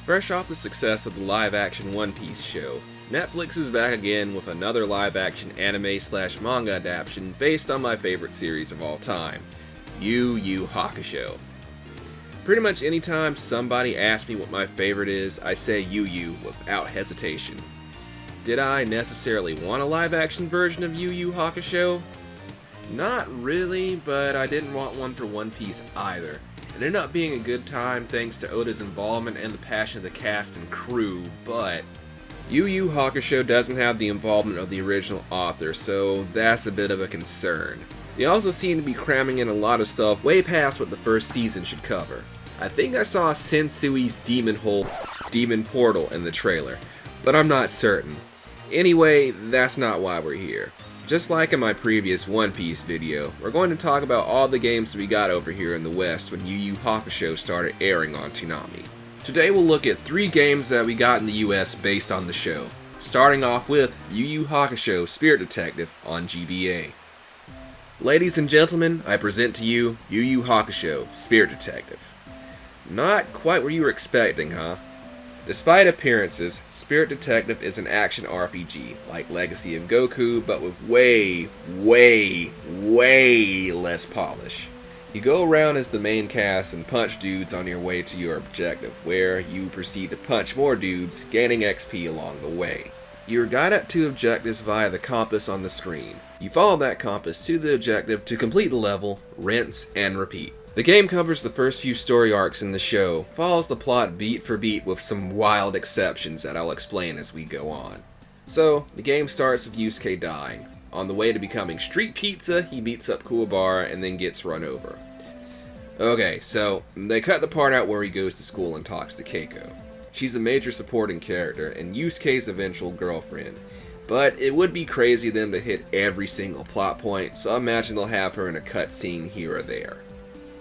Fresh off the success of the live-action One Piece show, Netflix is back again with another live-action anime/manga adaptation based on my favorite series of all time, Yu Hakusho. Pretty much anytime somebody asks me what my favorite is, I say Yu without hesitation. Did I necessarily want a live-action version of Yu Hakusho? Not really, but I didn't want one for One Piece either. It ended up being a good time thanks to Oda's involvement and the passion of the cast and crew, but Yu Hakusho doesn't have the involvement of the original author, so that's a bit of a concern. They also seem to be cramming in a lot of stuff way past what the first season should cover. I think I saw Sensui's demon portal in the trailer, but I'm not certain. Anyway, that's not why we're here. Just like in my previous One Piece video, we're going to talk about all the games we got over here in the West when Yu Hakusho started airing on Toonami. Today we'll look at 3 games that we got in the US based on the show, starting off with Yu Hakusho Spirit Detective on GBA. Ladies and gentlemen, I present to you Yu Hakusho Spirit Detective. Not quite what you were expecting, huh? Despite appearances, Spirit Detective is an action RPG, like Legacy of Goku, but with way less polish. You go around as the main cast and punch dudes on your way to your objective, where you proceed to punch more dudes, gaining XP along the way. You are guided to objectives via the compass on the screen. You follow that compass to the objective to complete the level, rinse, and repeat. The game covers the first few story arcs in the show, follows the plot beat for beat with some wild exceptions that I'll explain as we go on. So, the game starts with Yusuke dying. On the way to becoming street pizza, he beats up Kuwabara and then gets run over. Okay, so they cut the part out where he goes to school and talks to Keiko. She's a major supporting character and Yusuke's eventual girlfriend. But it would be crazy of them to hit every single plot point, so I imagine they'll have her in a cutscene here or there.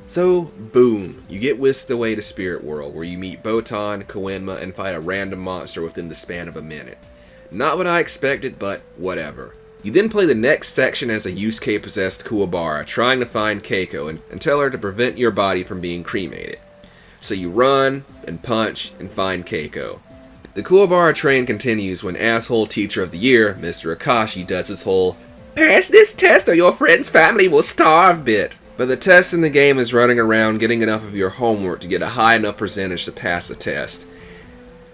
So, boom, you get whisked away to Spirit World, where you meet Botan, Koenma, and fight a random monster within the span of a minute. Not what I expected, but whatever. You then play the next section as a Yusuke-possessed Kuwabara, trying to find Keiko and tell her to prevent your body from being cremated. So you run, and punch, and find Keiko. The Kuwabara train continues when Asshole Teacher of the Year, Mr. Akashi, does his whole "pass this test or your friend's family will starve" bit. But the test in the game is running around getting enough of your homework to get a high enough percentage to pass the test.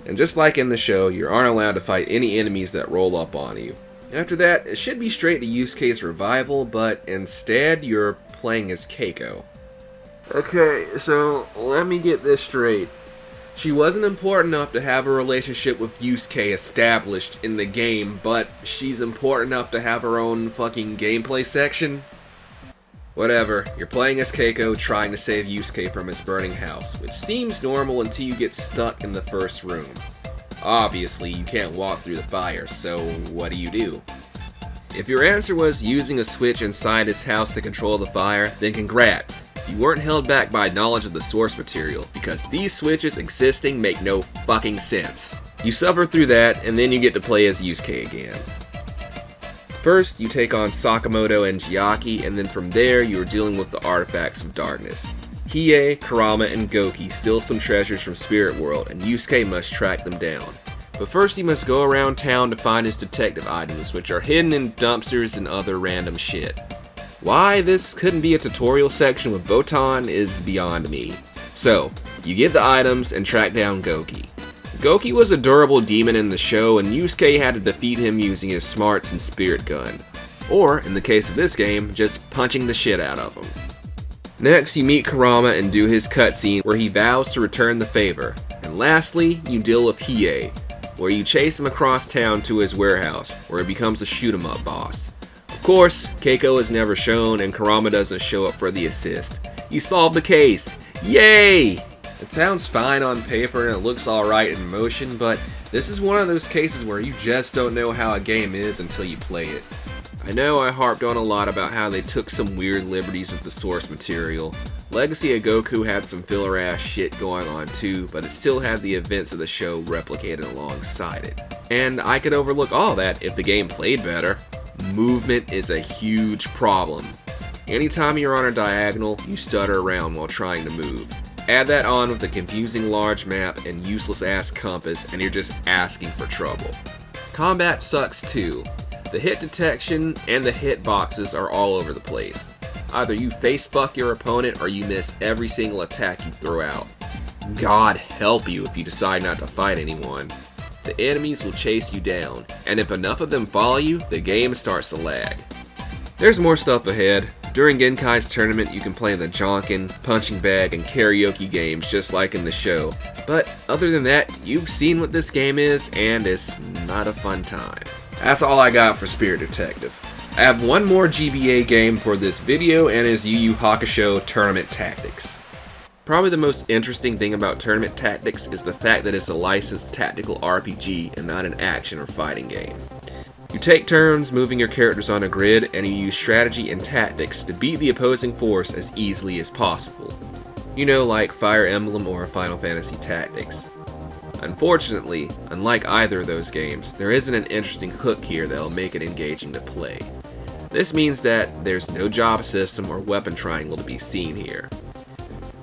And just like in the show, you aren't allowed to fight any enemies that roll up on you. After that, it should be straight to Yusuke's revival, but instead you're playing as Keiko. Okay, so let me get this straight. She wasn't important enough to have a relationship with Yusuke established in the game, but she's important enough to have her own fucking gameplay section? Whatever, you're playing as Keiko trying to save Yusuke from his burning house, which seems normal until you get stuck in the first room. Obviously, you can't walk through the fire, so what do? If your answer was using a switch inside his house to control the fire, then congrats! You weren't held back by knowledge of the source material, because these switches existing make no fucking sense. You suffer through that, and then you get to play as Yusuke again. First, you take on Sakamoto and Chiaki, and then from there, you are dealing with the artifacts of darkness. Hiei, Kurama, and Goki steal some treasures from Spirit World, and Yusuke must track them down. But first, he must go around town to find his detective items, which are hidden in dumpsters and other random shit. Why this couldn't be a tutorial section with Botan is beyond me. So, you get the items and track down Goki. Goki was a durable demon in the show, and Yusuke had to defeat him using his smarts and spirit gun. Or, in the case of this game, just punching the shit out of him. Next, you meet Kurama and do his cutscene where he vows to return the favor. And lastly, you deal with Hiei, where you chase him across town to his warehouse, where he becomes a shoot-'em-up boss. Of course, Keiko is never shown, and Kurama doesn't show up for the assist. You solve the case! Yay! It sounds fine on paper and it looks alright in motion, but this is one of those cases where you just don't know how a game is until you play it. I know I harped on a lot about how they took some weird liberties with the source material. Legacy of Goku had some filler ass shit going on too, but it still had the events of the show replicated alongside it. And I could overlook all that if the game played better. Movement is a huge problem. Anytime you're on a diagonal, you stutter around while trying to move. Add that on with a confusing large map and useless ass compass, and you're just asking for trouble. Combat sucks too. The hit detection and the hit boxes are all over the place. Either you face fuck your opponent or you miss every single attack you throw out. God help you if you decide not to fight anyone. The enemies will chase you down, and if enough of them follow you, the game starts to lag. There's more stuff ahead. During Genkai's tournament, you can play the Jonkin, punching bag, and karaoke games just like in the show. But other than that, you've seen what this game is, and it's not a fun time. That's all I got for Spirit Detective. I have one more GBA game for this video, and it's Yu Hakusho Tournament Tactics. Probably the most interesting thing about Tournament Tactics is the fact that it's a licensed tactical RPG and not an action or fighting game. You take turns moving your characters on a grid, and you use strategy and tactics to beat the opposing force as easily as possible. You know, like Fire Emblem or Final Fantasy Tactics. Unfortunately, unlike either of those games, there isn't an interesting hook here that'll make it engaging to play. This means that there's no job system or weapon triangle to be seen here.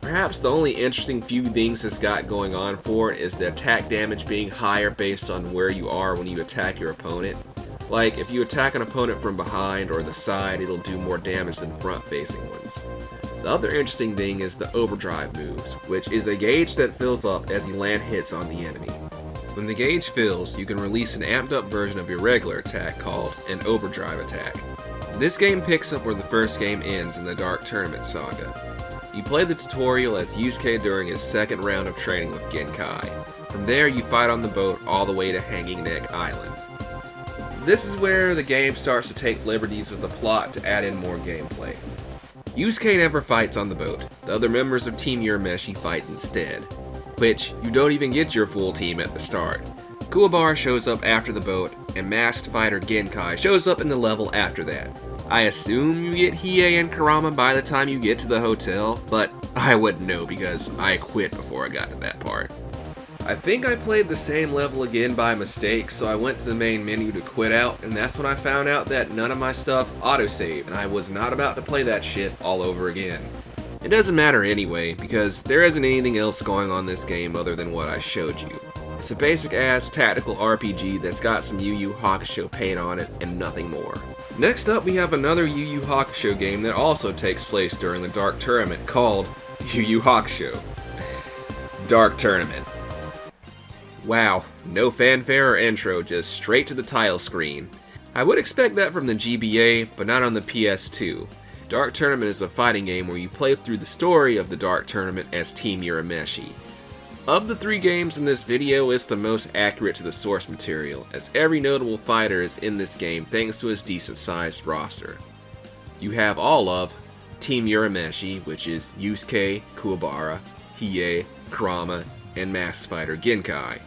Perhaps the only interesting few things it's got going on for it is the attack damage being higher based on where you are when you attack your opponent. Like, if you attack an opponent from behind or the side, it'll do more damage than front-facing ones. The other interesting thing is the overdrive moves, which is a gauge that fills up as you land hits on the enemy. When the gauge fills, you can release an amped up version of your regular attack called an overdrive attack. This game picks up where the first game ends in the Dark Tournament saga. You play the tutorial as Yusuke during his second round of training with Genkai. From there, you fight on the boat all the way to Hanging Neck Island. This is where the game starts to take liberties with the plot to add in more gameplay. Yusuke never fights on the boat. The other members of Team Urameshi fight instead, which you don't even get your full team at the start. Kuwabara shows up after the boat, and Masked Fighter Genkai shows up in the level after that. I assume you get Hiei and Kurama by the time you get to the hotel, but I wouldn't know because I quit before I got to that part. I think I played the same level again by mistake, so I went to the main menu to quit out, and that's when I found out that none of my stuff autosaved, and I was not about to play that shit all over again. It doesn't matter anyway, because there isn't anything else going on in this game other than what I showed you. It's a basic ass tactical RPG that's got some Yu Hakusho paint on it and nothing more. Next up, we have another Yu Hakusho game that also takes place during the Dark Tournament called Yu Hakusho Dark Tournament. Wow, no fanfare or intro, just straight to the title screen. I would expect that from the GBA, but not on the PS2. Dark Tournament is a fighting game where you play through the story of the Dark Tournament as Team Urameshi. Of the three games in this video, it's the most accurate to the source material, as every notable fighter is in this game thanks to its decent sized roster. You have all of Team Urameshi, which is Yusuke, Kuwabara, Hiei, Kurama, and Masked Fighter Genkai.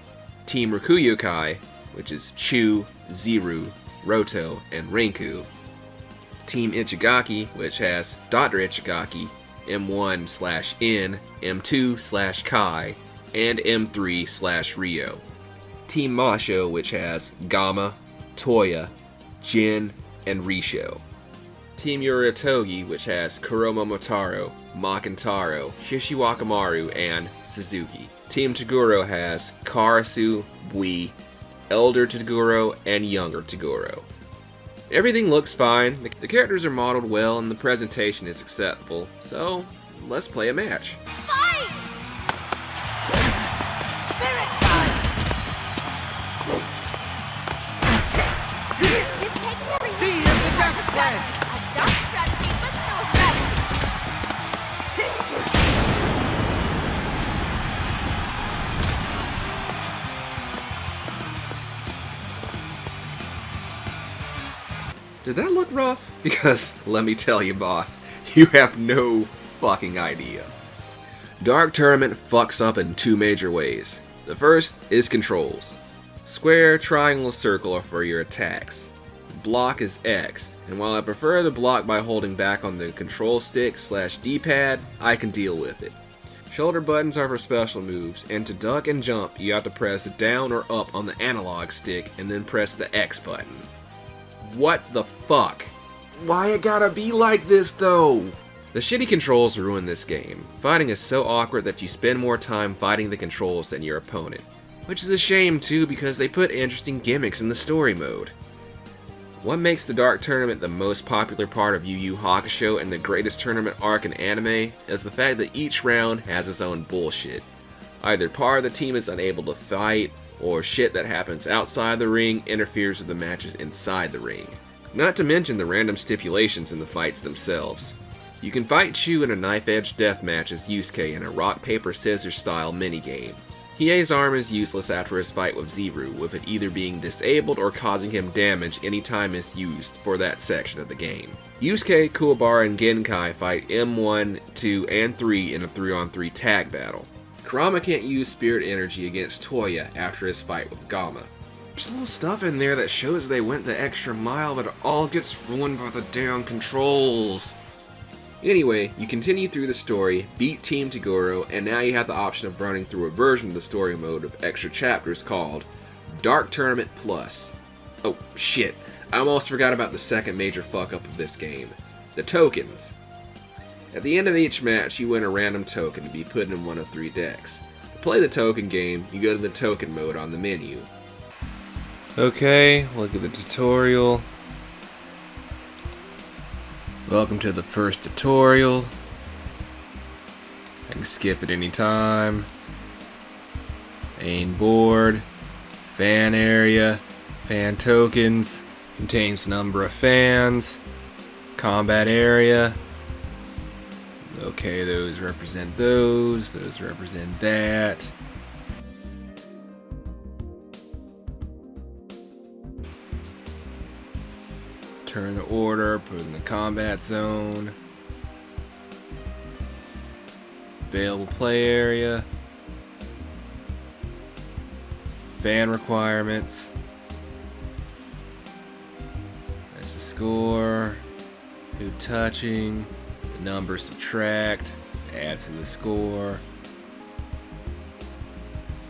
Team Rikuyokai, which is Chu, Zero, Roto, and Rinku. Team Ichigaki, which has Dr. Ichigaki, M1/N, M2/Kai, and M3/Ryo. Team Masho, which has Gama, Toya, Jin, and Risho. Team Yoritogi, which has Kuromomotaro, Makintaro, Shishiwakamaru, and Suzuki. Team Toguro has Karasu, Bui, Elder Toguro, and Younger Toguro. Everything looks fine, the characters are modeled well, and the presentation is acceptable, so let's play a match. Fight! Spirit fight! He's taking every See, it's the death plan! A dark strategy, but still a strategy. Did that look rough? Because, let me tell you boss, you have no fucking idea. Dark Tournament fucks up in two major ways. The first is controls. Square, triangle, circle are for your attacks. Block is X, and while I prefer to block by holding back on the control stick/D-pad, I can deal with it. Shoulder buttons are for special moves, and to duck and jump, you have to press down or up on the analog stick and then press the X button. What the fuck? Why it gotta be like this though? The shitty controls ruin this game. Fighting is so awkward that you spend more time fighting the controls than your opponent. Which is a shame too, because they put interesting gimmicks in the story mode. What makes the Dark Tournament the most popular part of Yu Hakusho and the greatest tournament arc in anime is the fact that each round has its own bullshit. Either part of the team is unable to fight, or shit that happens outside the ring interferes with the matches inside the ring. Not to mention the random stipulations in the fights themselves. You can fight Chu in a knife-edge deathmatch as Yusuke in a rock-paper-scissors style minigame. Hiei's arm is useless after his fight with Ziru, with it either being disabled or causing him damage anytime it's used for that section of the game. Yusuke, Kuwabara, and Genkai fight M1, 2, and 3 in a 3-on-3 tag battle. Kurama can't use spirit energy against Toya after his fight with Gamma. There's little stuff in there that shows they went the extra mile, but it all gets ruined by the damn controls. Anyway, you continue through the story, beat Team Toguro, and now you have the option of running through a version of the story mode of extra chapters called Dark Tournament Plus. Oh shit, I almost forgot about the second major fuck up of this game. The tokens. At the end of each match, you win a random token to be put in one of 3 decks. To play the token game, you go to the token mode on the menu. Okay, look at the tutorial. Welcome to the first tutorial. I can skip at any time. Main board, fan area, fan tokens, contains number of fans, combat area. Okay, those represent those represent that. Turn the order, put in the combat zone. Available play area. Fan requirements. There's the score. Who touching. The number subtract. Add to the score.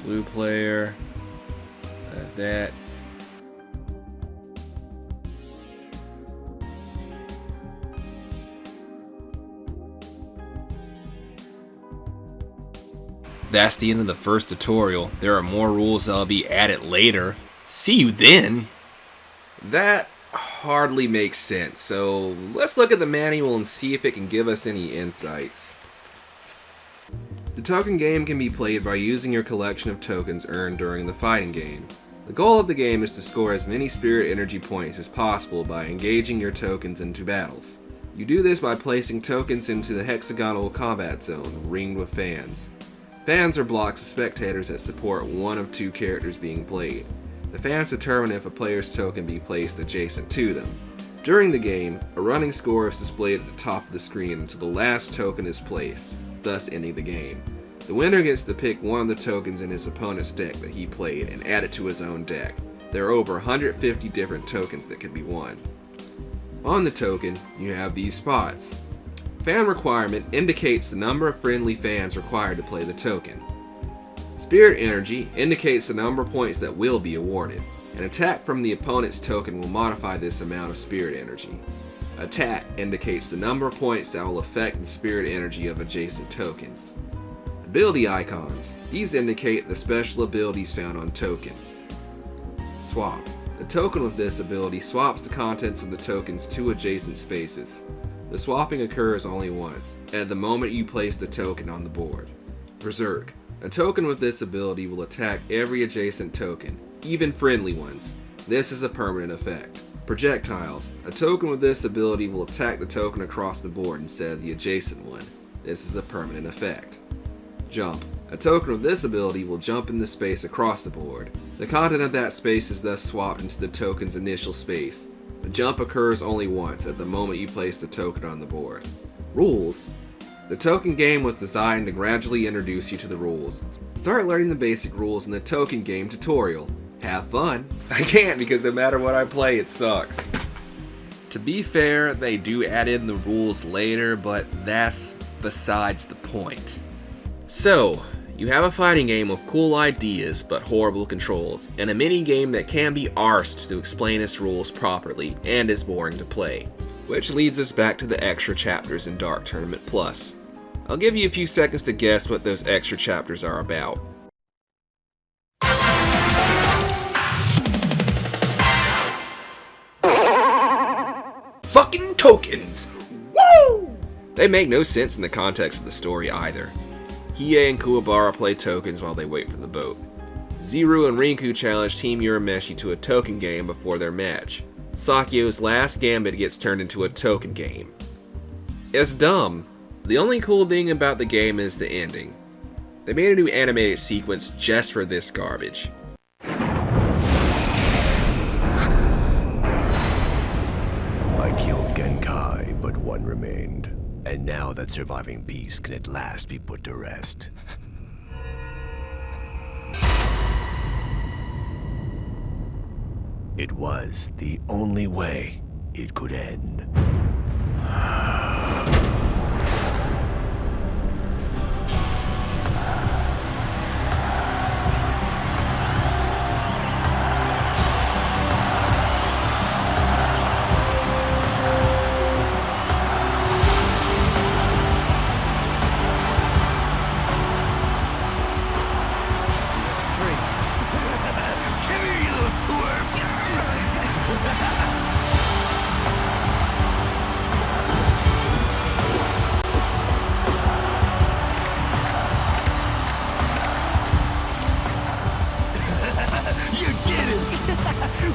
Blue player. That. That's the end of the first tutorial. There are more rules that'll be added later. See you then! That hardly makes sense, so let's look at the manual and see if it can give us any insights. The token game can be played by using your collection of tokens earned during the fighting game. The goal of the game is to score as many spirit energy points as possible by engaging your tokens into battles. You do this by placing tokens into the hexagonal combat zone, ringed with fans. Fans are blocks of spectators that support one of 2 characters being played. The fans determine if a player's token be placed adjacent to them. During the game, a running score is displayed at the top of the screen until the last token is placed, thus ending the game. The winner gets to pick one of the tokens in his opponent's deck that he played and add it to his own deck. There are over 150 different tokens that can be won. On the token, you have these spots. Fan requirement indicates the number of friendly fans required to play the token. Spirit energy indicates the number of points that will be awarded. An attack from the opponent's token will modify this amount of spirit energy. Attack indicates the number of points that will affect the spirit energy of adjacent tokens. Ability icons. These indicate the special abilities found on tokens. Swap. The token with this ability swaps the contents of the tokens to adjacent spaces. The swapping occurs only once, at the moment you place the token on the board. Berserk. A token with this ability will attack every adjacent token, even friendly ones. This is a permanent effect. Projectiles. A token with this ability will attack the token across the board instead of the adjacent one. This is a permanent effect. Jump. A token with this ability will jump in the space across the board. The content of that space is thus swapped into the token's initial space. The jump occurs only once, at the moment you place the token on the board. Rules. The token game was designed to gradually introduce you to the rules. Start learning the basic rules in the token game tutorial. Have fun. I can't because no matter what I play, it sucks. To be fair, they do add in the rules later, but that's besides the point. So, you have a fighting game with cool ideas but horrible controls, and a mini game that can be arsed to explain its rules properly and is boring to play. Which leads us back to the extra chapters in Dark Tournament Plus. I'll give you a few seconds to guess what those extra chapters are about. Fucking tokens! Woo! They make no sense in the context of the story either. Hiei and Kuwabara play tokens while they wait for the boat. Zero and Rinku challenge Team Urameshi to a token game before their match. Sakyo's last gambit gets turned into a token game. It's dumb. The only cool thing about the game is the ending. They made a new animated sequence just for this garbage. I killed Genkai, but one remained. And now that surviving beast can at last be put to rest. It was the only way it could end.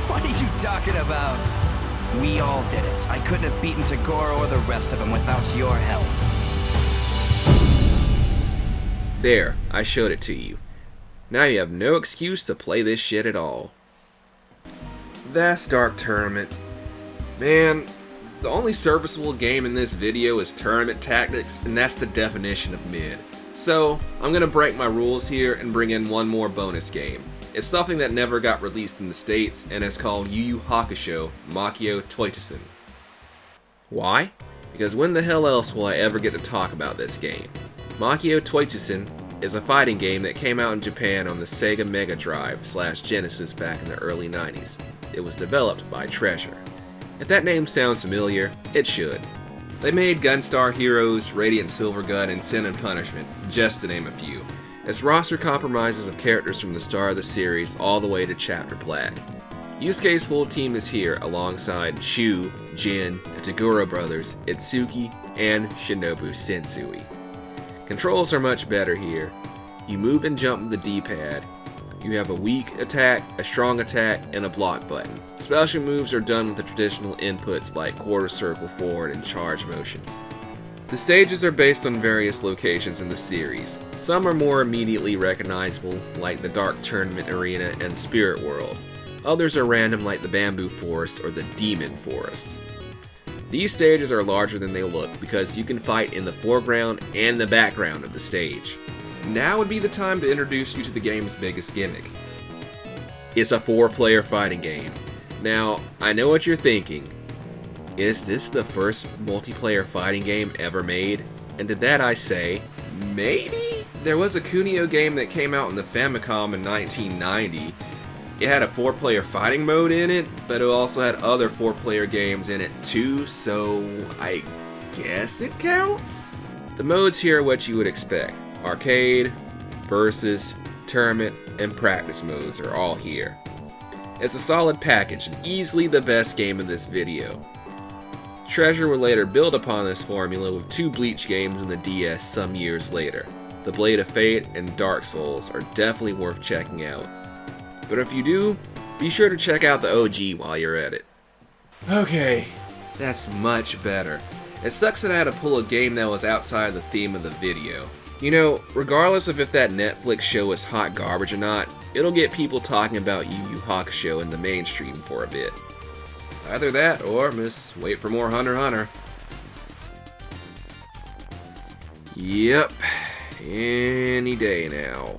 What are you talking about? We all did it. I couldn't have beaten Tagoro or the rest of them without your help. There, I showed it to you. Now you have no excuse to play this shit at all. That's Dark Tournament. Man, the only serviceable game in this video is Tournament Tactics, and that's the definition of mid. So, I'm gonna break my rules here and bring in one more bonus game. It's something that never got released in the States, and it's called Yu Hakusho Makyo Toitsusen. Why? Because when the hell else will I ever get to talk about this game? Makyo Toitsusen is a fighting game that came out in Japan on the Sega Mega Drive / Genesis back in the early 90s. It was developed by Treasure. If that name sounds familiar, it should. They made Gunstar Heroes, Radiant Silvergun, and Sin and Punishment, just to name a few. Its roster compromises of characters from the start of the series all the way to Chapter Black. Yusuke's full team is here alongside Shu, Jin, the Tagoro brothers, Itsuki, and Shinobu Sensui. Controls are much better here. You move and jump with the D-pad. You have a weak attack, a strong attack, and a block button. Special moves are done with the traditional inputs like quarter circle forward and charge motions. The stages are based on various locations in the series. Some are more immediately recognizable, like the Dark Tournament Arena and Spirit World. Others are random, like the Bamboo Forest or the Demon Forest. These stages are larger than they look because you can fight in the foreground and the background of the stage. Now would be the time to introduce you to the game's biggest gimmick. It's a 4-player fighting game. Now, I know what you're thinking. Is this the first multiplayer fighting game ever made? And to that I say, maybe? There was a Kunio game that came out in the Famicom in 1990. It had a 4-player fighting mode in it, but it also had other 4-player games in it too, so I guess it counts? The modes here are what you would expect. Arcade, Versus, Tournament, and Practice modes are all here. It's a solid package and easily the best game in this video. Treasure would later build upon this formula with 2 Bleach games in the DS some years later. The Blade of Fate and Dark Souls are definitely worth checking out. But if you do, be sure to check out the OG while you're at it. Okay, that's much better. It sucks that I had to pull a game that was outside the theme of the video. You know, regardless of if that Netflix show is hot garbage or not, it'll get people talking about Yu Hakusho in the mainstream for a bit. Either that, or just wait for more Hunter x Hunter. Yep, any day now.